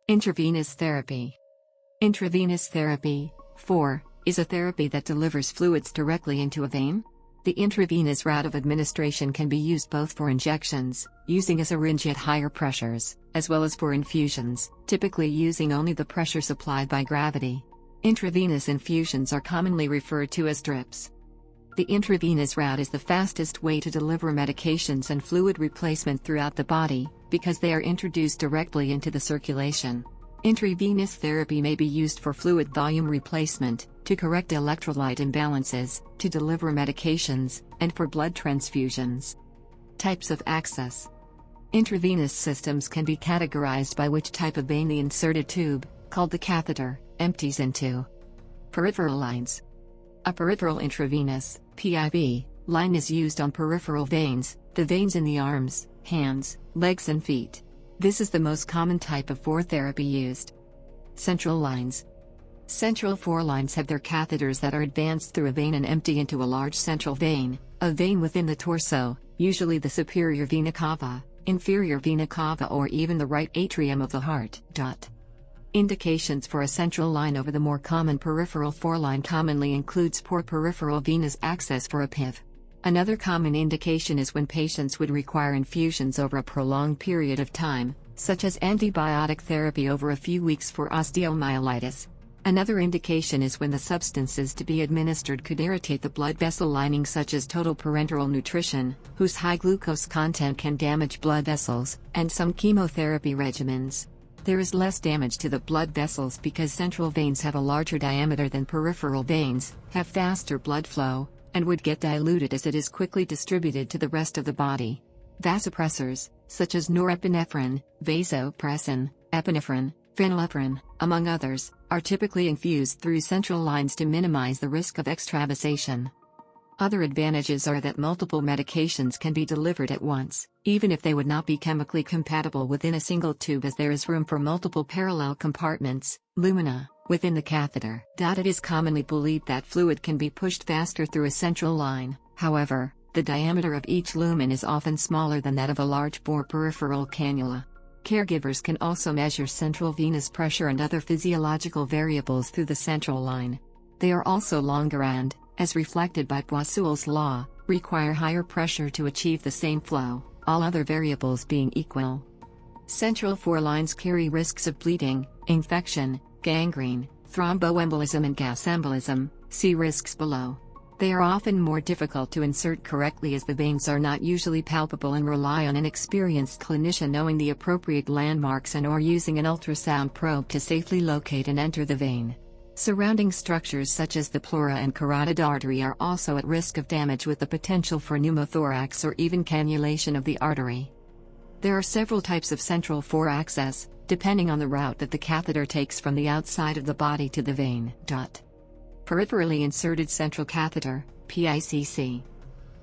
Intravenous therapy. Intravenous therapy, 4, is a therapy that delivers fluids directly into a vein. The intravenous route of administration can be used both for injections, using a syringe at higher pressures, as well as for infusions, typically using only the pressure supplied by gravity. Intravenous infusions are commonly referred to as drips. The intravenous route is the fastest way to deliver medications and fluid replacement throughout the body, because they are introduced directly into the circulation. Intravenous therapy may be used for fluid volume replacement, to correct electrolyte imbalances, to deliver medications, and for blood transfusions. Types of access. Intravenous systems can be categorized by which type of vein the inserted tube, called the catheter, empties into. Peripheral lines. A peripheral intravenous (PIV) line is used on peripheral veins, the veins in the arms, hands, legs and feet. This is the most common type of therapy used. Central lines. Central lines have their catheters that are advanced through a vein and empty into a large central vein, a vein within the torso, usually the superior vena cava, inferior vena cava or even the right atrium of the heart. Indications for a central line over the more common peripheral line commonly includes poor peripheral venous access for a PIV. Another common indication is when patients would require infusions over a prolonged period of time, such as antibiotic therapy over a few weeks for osteomyelitis. Another indication is when the substances to be administered could irritate the blood vessel lining, such as total parenteral nutrition, whose high glucose content can damage blood vessels, and some chemotherapy regimens. There is less damage to the blood vessels because central veins have a larger diameter than peripheral veins, have faster blood flow, and would get diluted as it is quickly distributed to the rest of the body. Vasopressors, such as norepinephrine, vasopressin, epinephrine, phenylephrine, among others, are typically infused through central lines to minimize the risk of extravasation. Other advantages are that multiple medications can be delivered at once, even if they would not be chemically compatible within a single tube, as there is room for multiple parallel compartments, lumina, within the catheter. It is commonly believed that fluid can be pushed faster through a central line. However, the diameter of each lumen is often smaller than that of a large-bore peripheral cannula. Caregivers can also measure central venous pressure and other physiological variables through the central line. They are also longer and, as reflected by Boisseul's law, require higher pressure to achieve the same flow, all other variables being equal. Central lines carry risks of bleeding, infection, gangrene, thromboembolism and gas embolism. See risks below. They are often more difficult to insert correctly as the veins are not usually palpable and rely on an experienced clinician knowing the appropriate landmarks and/or using an ultrasound probe to safely locate and enter the vein. Surrounding structures such as the pleura and carotid artery are also at risk of damage, with the potential for pneumothorax or even cannulation of the artery. There are several types of central access, depending on the route that the catheter takes from the outside of the body to the vein. Peripherally inserted central catheter, PICC.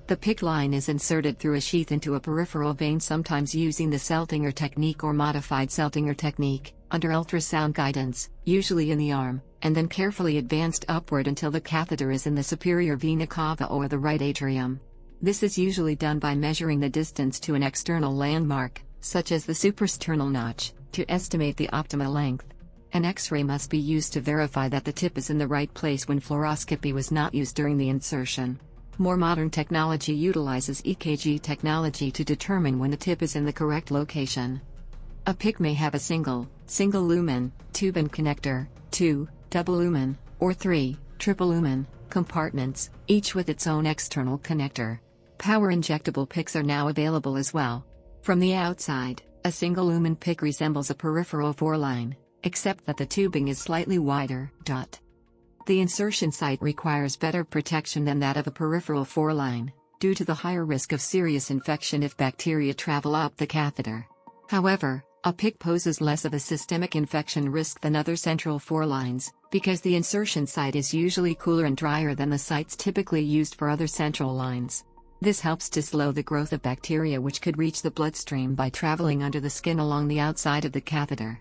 The PICC line is inserted through a sheath into a peripheral vein, sometimes using the Seltinger technique or modified Seltinger technique, under ultrasound guidance, usually in the arm, and then carefully advanced upward until the catheter is in the superior vena cava or the right atrium. This is usually done by measuring the distance to an external landmark, such as the suprasternal notch, to estimate the optimal length. An X-ray must be used to verify that the tip is in the right place when fluoroscopy was not used during the insertion. More modern technology utilizes EKG technology to determine when the tip is in the correct location. A PICC may have a single lumen, tube and connector, 2 double lumen, or 3 triple lumen compartments, each with its own external connector. Power injectable PICCs are now available as well. From the outside, a single lumen PICC resembles a peripheral line, except that the tubing is slightly wider. The insertion site requires better protection than that of a peripheral line, due to the higher risk of serious infection if bacteria travel up the catheter. However, a PICC poses less of a systemic infection risk than other central lines, because the insertion site is usually cooler and drier than the sites typically used for other central lines. This helps to slow the growth of bacteria which could reach the bloodstream by traveling under the skin along the outside of the catheter.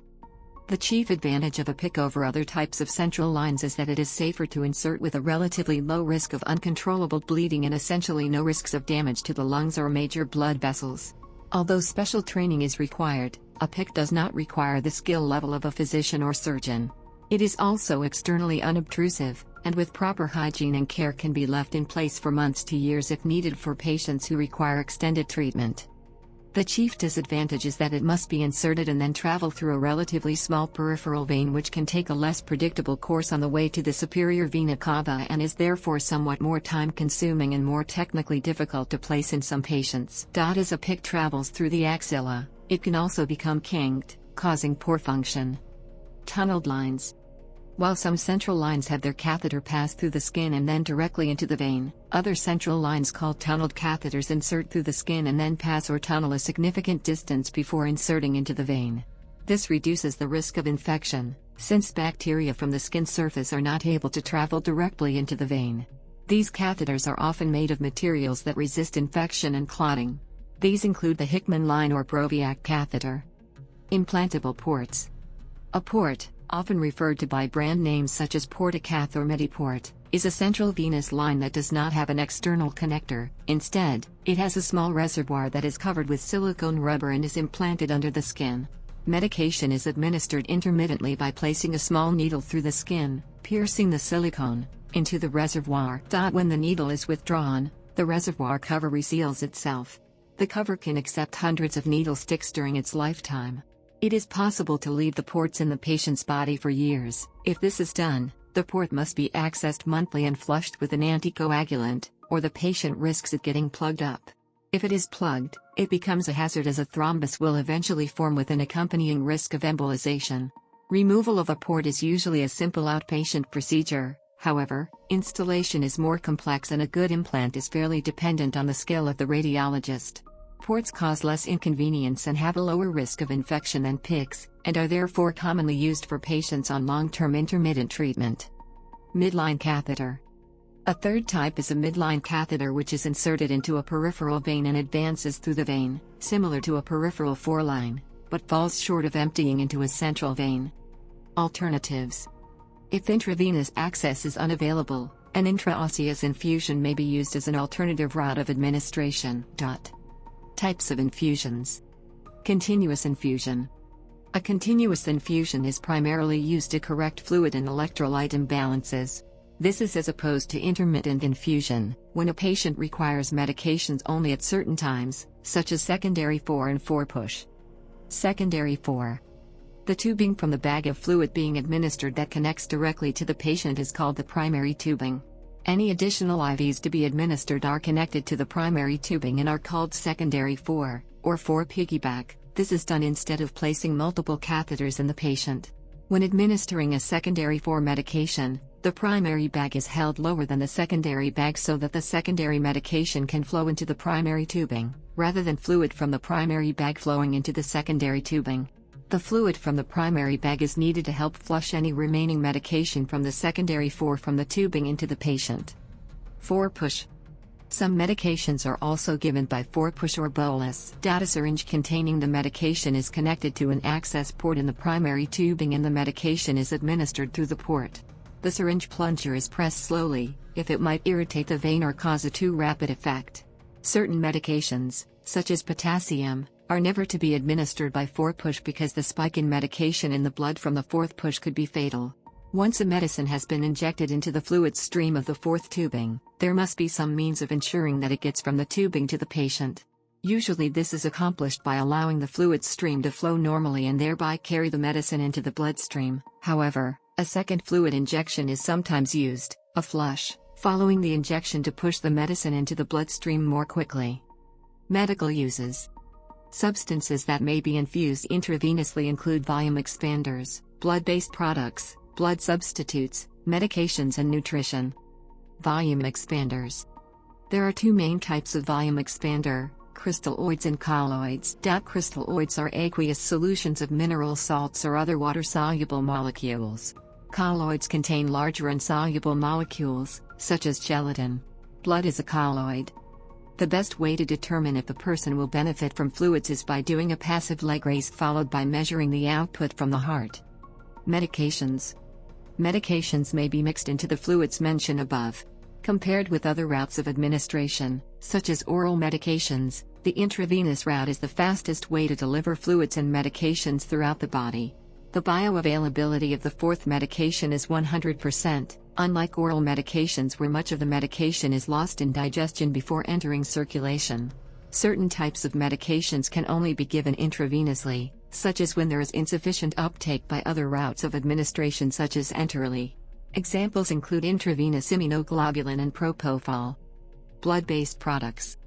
The chief advantage of a PICC over other types of central lines is that it is safer to insert with a relatively low risk of uncontrollable bleeding and essentially no risks of damage to the lungs or major blood vessels. Although special training is required, a PICC does not require the skill level of a physician or surgeon. It is also externally unobtrusive, and with proper hygiene and care can be left in place for months to years if needed for patients who require extended treatment. The chief disadvantage is that it must be inserted and then travel through a relatively small peripheral vein, which can take a less predictable course on the way to the superior vena cava and is therefore somewhat more time-consuming and more technically difficult to place in some patients. As a PICC travels through the axilla, it can also become kinked, causing poor function. Tunneled lines. While some central lines have their catheter pass through the skin and then directly into the vein, other central lines called tunneled catheters insert through the skin and then pass or tunnel a significant distance before inserting into the vein. This reduces the risk of infection, since bacteria from the skin surface are not able to travel directly into the vein. These catheters are often made of materials that resist infection and clotting. These include the Hickman line or Broviac catheter. Implantable ports. A port, often referred to by brand names such as Portacath or Mediport, is a central venous line that does not have an external connector. Instead, it has a small reservoir that is covered with silicone rubber and is implanted under the skin. Medication is administered intermittently by placing a small needle through the skin, piercing the silicone into the reservoir. When the needle is withdrawn, the reservoir cover reseals itself. The cover can accept hundreds of needle sticks during its lifetime. It is possible to leave the ports in the patient's body for years. If this is done, the port must be accessed monthly and flushed with an anticoagulant, or the patient risks it getting plugged up. If it is plugged, it becomes a hazard as a thrombus will eventually form with an accompanying risk of embolization. Removal of a port is usually a simple outpatient procedure. However, installation is more complex and a good implant is fairly dependent on the skill of the radiologist. Ports cause less inconvenience and have a lower risk of infection than PICCs, and are therefore commonly used for patients on long-term intermittent treatment. Midline catheter. A third type is a midline catheter, which is inserted into a peripheral vein and advances through the vein, similar to a peripheral foreline, but falls short of emptying into a central vein. Alternatives. If intravenous access is unavailable, an intraosseous infusion may be used as an alternative route of administration. Types of infusions. Continuous infusion. A continuous infusion is primarily used to correct fluid and electrolyte imbalances. This is as opposed to intermittent infusion, when a patient requires medications only at certain times, such as secondary 4 and 4 push. Secondary 4. The tubing from the bag of fluid being administered that connects directly to the patient is called the primary tubing. Any additional IVs to be administered are connected to the primary tubing and are called secondary 4, or 4 piggyback. This is done instead of placing multiple catheters in the patient. When administering a secondary 4 medication, the primary bag is held lower than the secondary bag so that the secondary medication can flow into the primary tubing, rather than fluid from the primary bag flowing into the secondary tubing. The fluid from the primary bag is needed to help flush any remaining medication from the secondary 4 from the tubing into the patient. 4 push. Some medications are also given by 4 push or bolus. A syringe containing the medication is connected to an access port in the primary tubing and the medication is administered through the port. The syringe plunger is pressed slowly, if it might irritate the vein or cause a too rapid effect. Certain medications, such as potassium, are never to be administered by 4 push because the spike in medication in the blood from the 4th push could be fatal. Once a medicine has been injected into the fluid stream of the 4th tubing, there must be some means of ensuring that it gets from the tubing to the patient. Usually this is accomplished by allowing the fluid stream to flow normally and thereby carry the medicine into the bloodstream. However, a second fluid injection is sometimes used, a flush, following the injection to push the medicine into the bloodstream more quickly. Medical uses. Substances that may be infused intravenously include volume expanders, blood-based products, blood substitutes, medications and nutrition. Volume expanders. There are 2 main types of volume expander, crystalloids and colloids. Crystalloids are aqueous solutions of mineral salts or other water-soluble molecules. Colloids contain larger insoluble molecules, such as gelatin. Blood is a colloid. The best way to determine if a person will benefit from fluids is by doing a passive leg raise followed by measuring the output from the heart. Medications. Medications may be mixed into the fluids mentioned above. Compared with other routes of administration, such as oral medications, The intravenous route is the fastest way to deliver fluids and medications throughout the body. The bioavailability of the fourth medication is 100%, unlike oral medications where much of the medication is lost in digestion before entering circulation. Certain types of medications can only be given intravenously, such as when there is insufficient uptake by other routes of administration such as enterally. Examples include intravenous immunoglobulin and propofol. Blood-based products.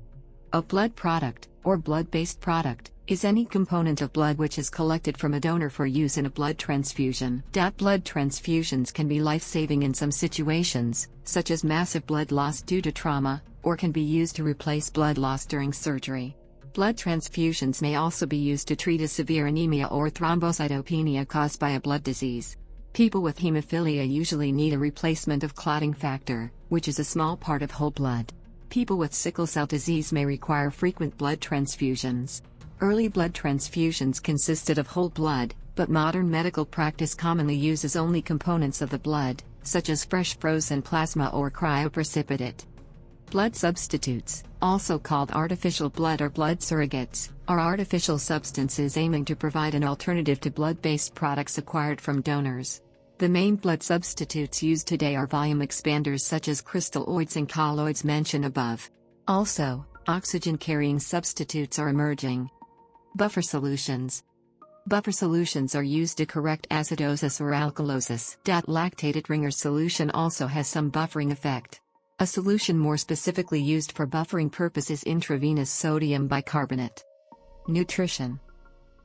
A blood product, or blood-based product, is any component of blood which is collected from a donor for use in a blood transfusion. Blood transfusions can be life-saving in some situations, such as massive blood loss due to trauma, or can be used to replace blood loss during surgery. Blood transfusions may also be used to treat a severe anemia or thrombocytopenia caused by a blood disease. People with hemophilia usually need a replacement of clotting factor, which is a small part of whole blood. People with sickle cell disease may require frequent blood transfusions. Early blood transfusions consisted of whole blood, but modern medical practice commonly uses only components of the blood, such as fresh frozen plasma or cryoprecipitate. Blood substitutes, also called artificial blood or blood surrogates, are artificial substances aiming to provide an alternative to blood-based products acquired from donors. The main blood substitutes used today are volume expanders such as crystalloids and colloids mentioned above. Also, oxygen-carrying substitutes are emerging. Buffer solutions. Buffer solutions are used to correct acidosis or alkalosis. Lactated Ringer solution also has some buffering effect. A solution more specifically used for buffering purposes is intravenous sodium bicarbonate. Nutrition.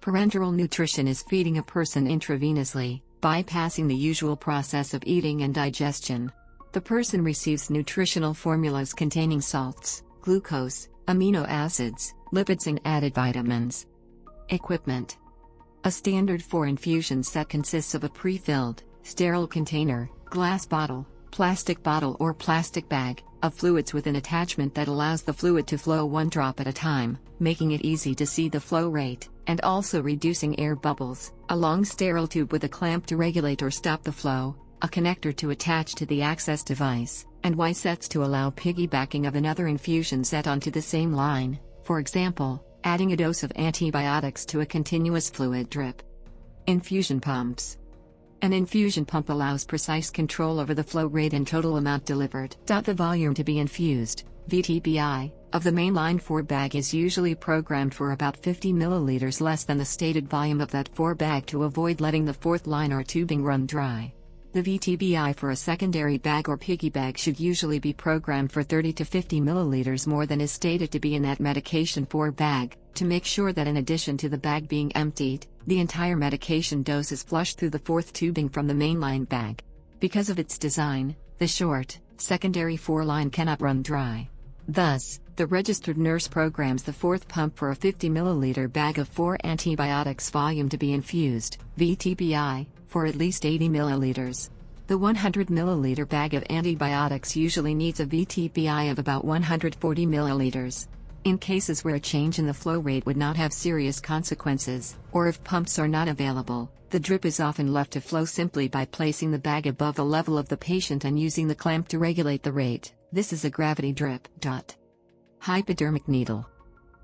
Parenteral nutrition is feeding a person intravenously, bypassing the usual process of eating and digestion. The person receives nutritional formulas containing salts, glucose, amino acids, lipids and added vitamins. Equipment. A standard 4-infusion set consists of a pre-filled, sterile container, glass bottle, plastic bottle or plastic bag, of fluids with an attachment that allows the fluid to flow one drop at a time, making it easy to see the flow rate, and also reducing air bubbles, a long sterile tube with a clamp to regulate or stop the flow, a connector to attach to the access device, and Y-sets to allow piggybacking of another infusion set onto the same line, for example, adding a dose of antibiotics to a continuous fluid drip. Infusion pumps. An infusion pump allows precise control over the flow rate and total amount delivered. The volume to be infused, VTBI, of the mainline 4 bag is usually programmed for about 50 milliliters less than the stated volume of that 4 bag to avoid letting the fourth line or tubing run dry. The VTBI for a secondary bag or piggy bag should usually be programmed for 30 to 50 milliliters more than is stated to be in that medication 4 bag, to make sure that in addition to the bag being emptied, the entire medication dose is flushed through the fourth tubing from the mainline bag. Because of its design, the short, secondary 4 line cannot run dry. Thus, the registered nurse programs the fourth pump for a 50 milliliter bag of 4 antibiotics volume to be infused, VTBI, for at least 80 milliliters. The 100 milliliter bag of antibiotics usually needs a VTBI of about 140 milliliters. In cases where a change in the flow rate would not have serious consequences, or if pumps are not available, the drip is often left to flow simply by placing the bag above the level of the patient and using the clamp to regulate the rate. This is a gravity drip. Hypodermic needle.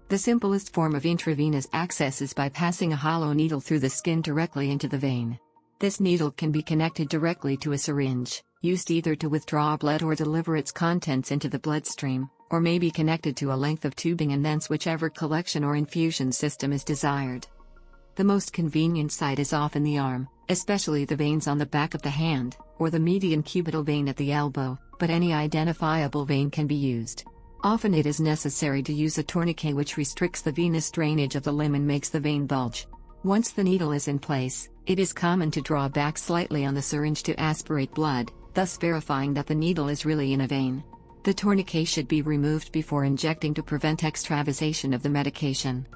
The simplest form of intravenous access is by passing a hollow needle through the skin directly into the vein. This needle can be connected directly to a syringe, used either to withdraw blood or deliver its contents into the bloodstream, or may be connected to a length of tubing and thence whichever collection or infusion system is desired. The most convenient site is often the arm, especially the veins on the back of the hand, or the median cubital vein at the elbow, but any identifiable vein can be used. Often it is necessary to use a tourniquet which restricts the venous drainage of the limb and makes the vein bulge. Once the needle is in place, it is common to draw back slightly on the syringe to aspirate blood, thus verifying that the needle is really in a vein. The tourniquet should be removed before injecting to prevent extravasation of the medication.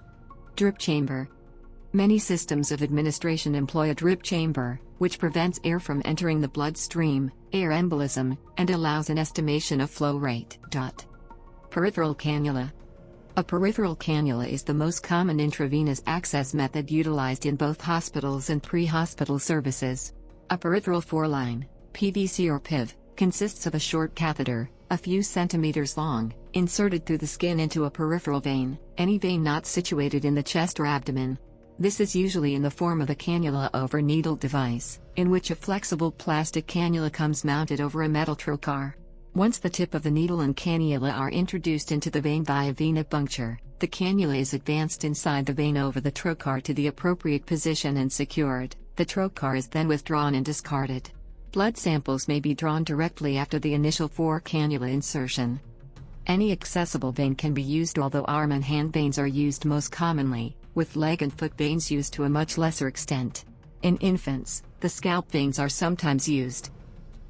Drip chamber. Many systems of administration employ a drip chamber, which prevents air from entering the bloodstream, air embolism, and allows an estimation of flow rate. Peripheral cannula. A peripheral cannula is the most common intravenous access method utilized in both hospitals and pre-hospital services. A peripheral 4-line, PVC or PIV, consists of a short catheter, a few centimeters long, inserted through the skin into a peripheral vein, any vein not situated in the chest or abdomen. This is usually in the form of a cannula over needle device, in which a flexible plastic cannula comes mounted over a metal trocar. Once the tip of the needle and cannula are introduced into the vein via venipuncture, the cannula is advanced inside the vein over the trocar to the appropriate position and secured. The trocar is then withdrawn and discarded. Blood samples may be drawn directly after the initial 4 cannula insertion. Any accessible vein can be used, although arm and hand veins are used most commonly, with leg and foot veins used to a much lesser extent. In infants, the scalp veins are sometimes used.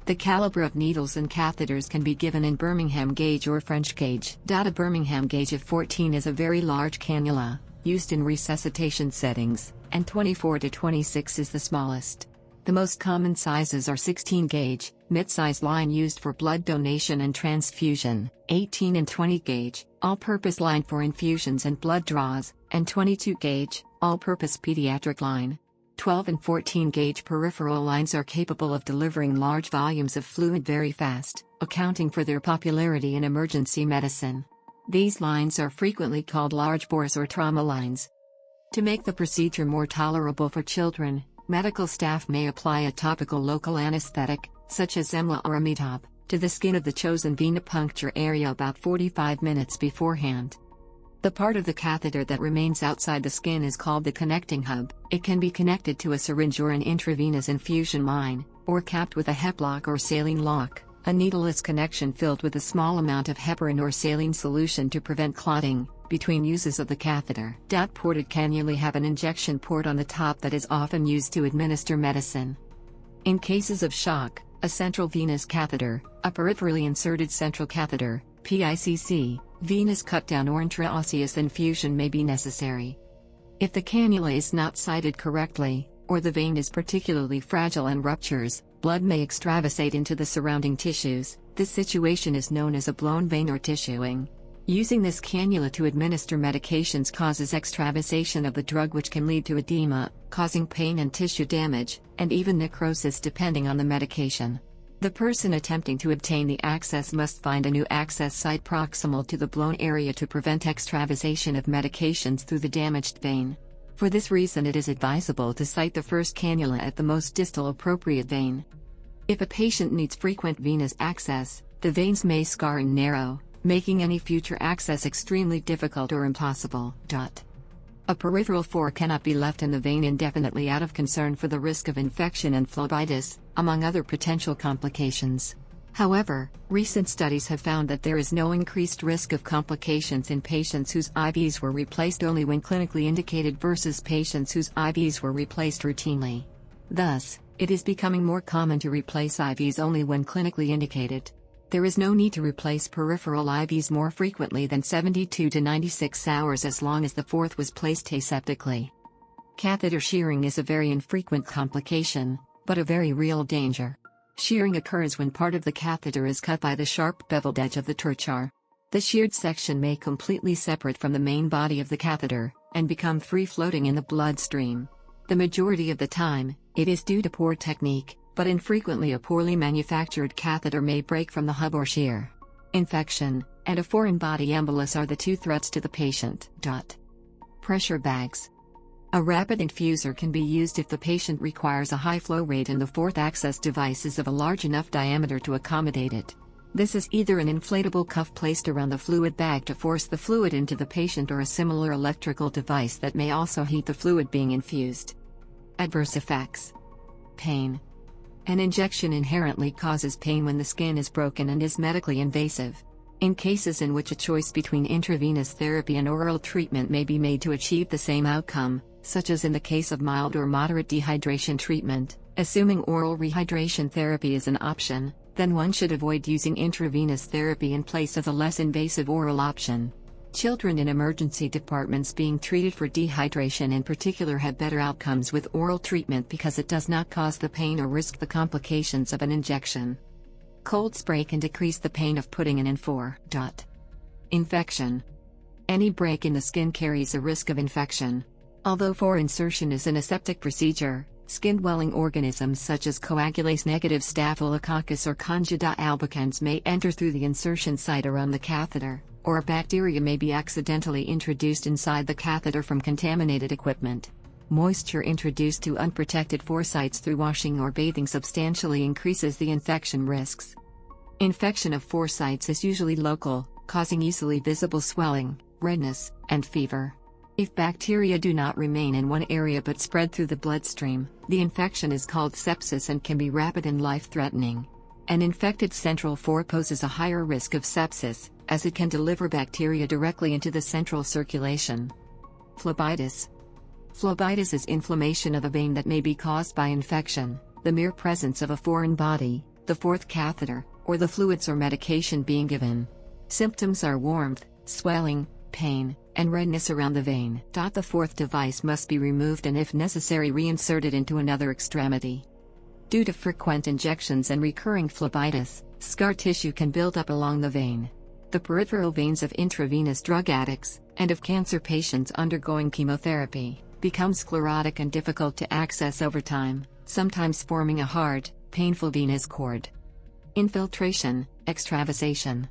The caliber of needles and catheters can be given in Birmingham gauge or French gauge. A Birmingham gauge of 14 is a very large cannula, used in resuscitation settings, and 24 to 26 is the smallest. The most common sizes are 16 gauge, mid-size line used for blood donation and transfusion, 18 and 20 gauge, all-purpose line for infusions and blood draws, and 22 gauge, all-purpose pediatric line. 12 and 14 gauge peripheral lines are capable of delivering large volumes of fluid very fast, accounting for their popularity in emergency medicine. These lines are frequently called large bores or trauma lines. To make the procedure more tolerable for children, medical staff may apply a topical local anesthetic, such as Emla or Amitab, to the skin of the chosen venipuncture area about 45 minutes beforehand. The part of the catheter that remains outside the skin is called the connecting hub. It can be connected to a syringe or an intravenous infusion line, or capped with a heplock or saline lock, a needleless connection filled with a small amount of heparin or saline solution to prevent clotting, between uses of the catheter. Ported cannulae have an injection port on the top that is often used to administer medicine. In cases of shock, a central venous catheter, a peripherally inserted central catheter, PICC, venous cut-down or intraosseous infusion may be necessary. If the cannula is not sited correctly, or the vein is particularly fragile and ruptures, blood may extravasate into the surrounding tissues. This situation is known as a blown vein or tissuing. Using this cannula to administer medications causes extravasation of the drug, which can lead to edema, causing pain and tissue damage, and even necrosis depending on the medication. The person attempting to obtain the access must find a new access site proximal to the blown area to prevent extravasation of medications through the damaged vein. For this reason, it is advisable to site the first cannula at the most distal appropriate vein. If a patient needs frequent venous access, the veins may scar and narrow, making any future access extremely difficult or impossible. A peripheral fore cannot be left in the vein indefinitely out of concern for the risk of infection and phlebitis, among other potential complications. However, recent studies have found that there is no increased risk of complications in patients whose IVs were replaced only when clinically indicated versus patients whose IVs were replaced routinely. Thus, it is becoming more common to replace IVs only when clinically indicated. There is no need to replace peripheral IVs more frequently than 72 to 96 hours as long as the fourth was placed aseptically. Catheter shearing is a very infrequent complication, but a very real danger. Shearing occurs when part of the catheter is cut by the sharp beveled edge of the trocar. The sheared section may completely separate from the main body of the catheter, and become free-floating in the bloodstream. The majority of the time, it is due to poor technique, but infrequently a poorly manufactured catheter may break from the hub or shear. Infection and a foreign body embolus are the two threats to the patient. Pressure bags. A rapid infuser can be used if the patient requires a high flow rate and the fourth access device is of a large enough diameter to accommodate it. This is either an inflatable cuff placed around the fluid bag to force the fluid into the patient, or a similar electrical device that may also heat the fluid being infused. Adverse effects. Pain. An injection inherently causes pain when the skin is broken and is medically invasive. In cases in which a choice between intravenous therapy and oral treatment may be made to achieve the same outcome, such as in the case of mild or moderate dehydration treatment, assuming oral rehydration therapy is an option, then one should avoid using intravenous therapy in place of the less invasive oral option. Children in emergency departments being treated for dehydration in particular have better outcomes with oral treatment because it does not cause the pain or risk the complications of an injection. Cold spray can decrease the pain of putting in fore. Infection. Any break in the skin carries a risk of infection. Although fore insertion is an aseptic procedure, Skin-dwelling organisms such as coagulase-negative Staphylococcus or Candida albicans may enter through the insertion site around the catheter, or a bacteria may be accidentally introduced inside the catheter from contaminated equipment. Moisture introduced to unprotected foresites through washing or bathing substantially increases the infection risks. Infection of foresites is usually local, causing easily visible swelling, redness, and fever. If bacteria do not remain in one area but spread through the bloodstream, the infection is called sepsis and can be rapid and life-threatening. An infected central fore poses a higher risk of sepsis, as it can deliver bacteria directly into the central circulation. Phlebitis. Phlebitis is inflammation of a vein that may be caused by infection, the mere presence of a foreign body, the fourth catheter, or the fluids or medication being given. Symptoms are warmth, swelling, pain, and redness around the vein. The fourth device must be removed and if necessary reinserted into another extremity. Due to frequent injections and recurring phlebitis, scar tissue can build up along the vein. The peripheral veins of intravenous drug addicts, and of cancer patients undergoing chemotherapy, become sclerotic and difficult to access over time, sometimes forming a hard, painful venous cord. Infiltration, extravasation.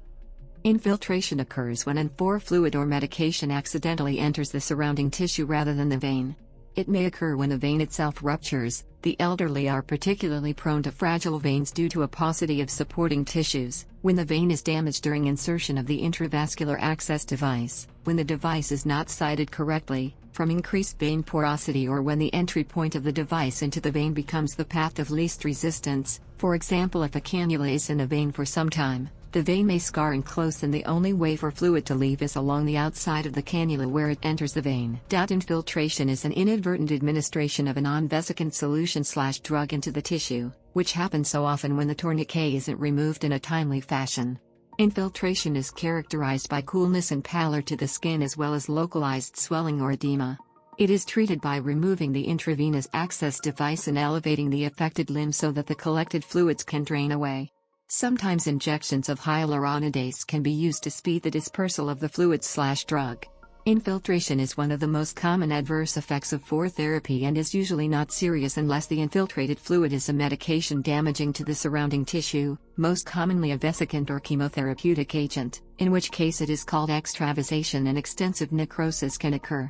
Infiltration occurs when an fluid or medication accidentally enters the surrounding tissue rather than the vein. It may occur when the vein itself ruptures. The elderly are particularly prone to fragile veins due to a paucity of supporting tissues, when the vein is damaged during insertion of the intravascular access device, when the device is not sited correctly, from increased vein porosity, or when the entry point of the device into the vein becomes the path of least resistance. For example, if a cannula is in the vein for some time, the vein may scar and close and the only way for fluid to leave is along the outside of the cannula where it enters the vein. Infiltration is an inadvertent administration of a non-vesicant solution/drug into the tissue, which happens so often when the tourniquet isn't removed in a timely fashion. Infiltration is characterized by coolness and pallor to the skin as well as localized swelling or edema. It is treated by removing the intravenous access device and elevating the affected limb so that the collected fluids can drain away. Sometimes injections of hyaluronidase can be used to speed the dispersal of the fluid/drug. Infiltration is one of the most common adverse effects of FOR therapy and is usually not serious unless the infiltrated fluid is a medication damaging to the surrounding tissue, most commonly a vesicant or chemotherapeutic agent, in which case it is called extravasation and extensive necrosis can occur.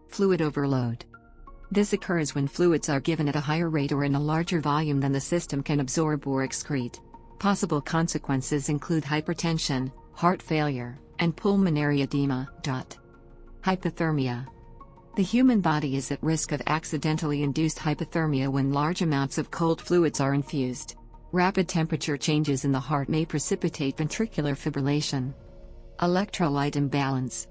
Fluid overload. This occurs when fluids are given at a higher rate or in a larger volume than the system can absorb or excrete. Possible consequences include hypertension, heart failure, and pulmonary edema. Hypothermia. The human body is at risk of accidentally induced hypothermia when large amounts of cold fluids are infused. Rapid temperature changes in the heart may precipitate ventricular fibrillation. Electrolyte imbalance.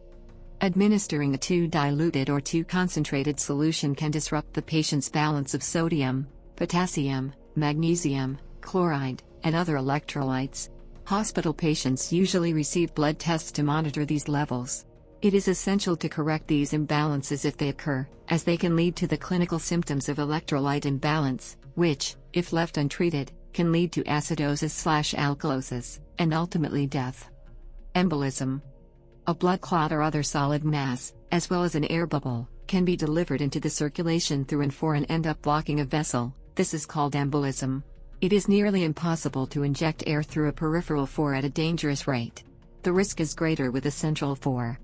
Administering a too diluted or too concentrated solution can disrupt the patient's balance of sodium, potassium, magnesium, chloride, and other electrolytes. Hospital patients usually receive blood tests to monitor these levels. It is essential to correct these imbalances if they occur, as they can lead to the clinical symptoms of electrolyte imbalance, which, if left untreated, can lead to acidosis/alkalosis, and ultimately death. Embolism. A blood clot or other solid mass, as well as an air bubble, can be delivered into the circulation through and end up blocking a vessel. This is called embolism. It is nearly impossible to inject air through a peripheral fore at a dangerous rate. The risk is greater with a central fore.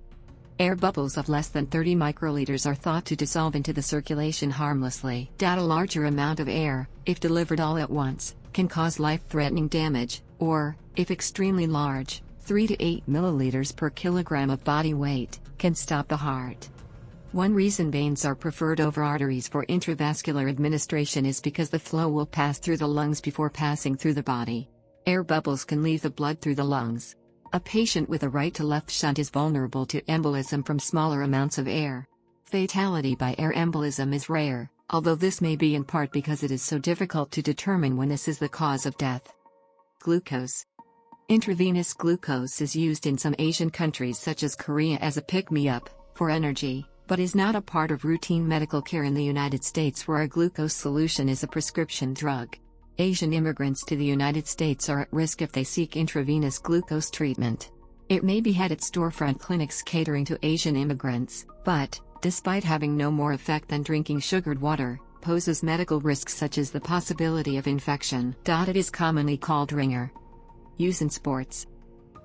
Air bubbles of less than 30 microliters are thought to dissolve into the circulation harmlessly. A larger amount of air, if delivered all at once, can cause life-threatening damage, or, if extremely large, 3 to 8 milliliters per kilogram of body weight, can stop the heart. One reason veins are preferred over arteries for intravascular administration is because the flow will pass through the lungs before passing through the body. Air bubbles can leave the blood through the lungs. A patient with a right-to-left shunt is vulnerable to embolism from smaller amounts of air. Fatality by air embolism is rare, although this may be in part because it is so difficult to determine when this is the cause of death. Glucose. Intravenous glucose is used in some Asian countries such as Korea as a pick-me-up, for energy, but is not a part of routine medical care in the United States where a glucose solution is a prescription drug. Asian immigrants to the United States are at risk if they seek intravenous glucose treatment. It may be had at storefront clinics catering to Asian immigrants, but, despite having no more effect than drinking sugared water, poses medical risks such as the possibility of infection. It is commonly called ringer. Use in sports.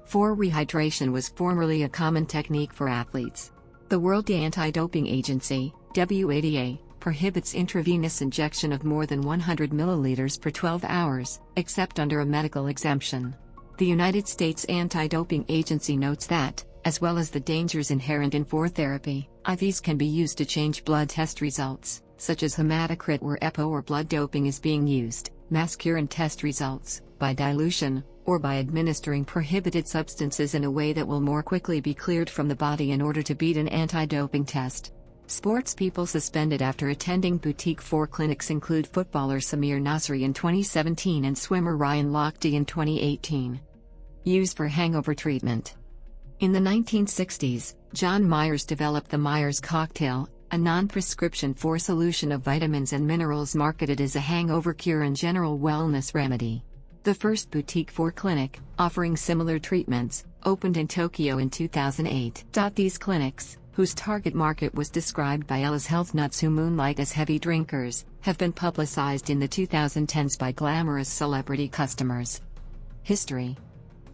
4. Rehydration was formerly a common technique for athletes. The World Anti-Doping Agency, WADA, prohibits intravenous injection of more than 100 milliliters per 12 hours, except under a medical exemption. The United States Anti-Doping Agency notes that, as well as the dangers inherent in therapy, IVs can be used to change blood test results, such as hematocrit where EPO or blood doping is being used, mass urine test results, by dilution, or by administering prohibited substances in a way that will more quickly be cleared from the body in order to beat an anti-doping test. Sports people suspended after attending Boutique 4 clinics include footballer Samir Nasri in 2017 and swimmer Ryan Lochte in 2018. Used for hangover treatment. In the 1960s, John Myers developed the Myers cocktail, a non-prescription solution of vitamins and minerals marketed as a hangover cure and general wellness remedy. The first Boutique 4 clinic, offering similar treatments, opened in Tokyo in 2008. These clinics, whose target market was described by Ella's health nuts who moonlight as heavy drinkers, have been publicized in the 2010s by glamorous celebrity customers. History.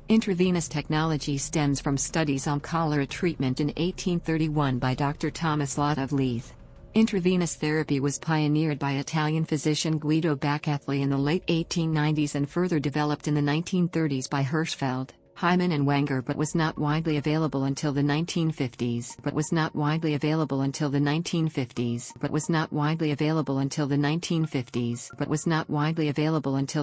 Intravenous technology stems from studies on cholera treatment in 1831 by Dr. Thomas Lott of Leith. Intravenous therapy was pioneered by Italian physician Guido Baccatli in the late 1890s and further developed in the 1930s by Hirschfeld, Hyman and Wenger but was not widely available until the 1950s. But was not widely available until the 1950s. But was not widely available until the 1950s. But was not widely available until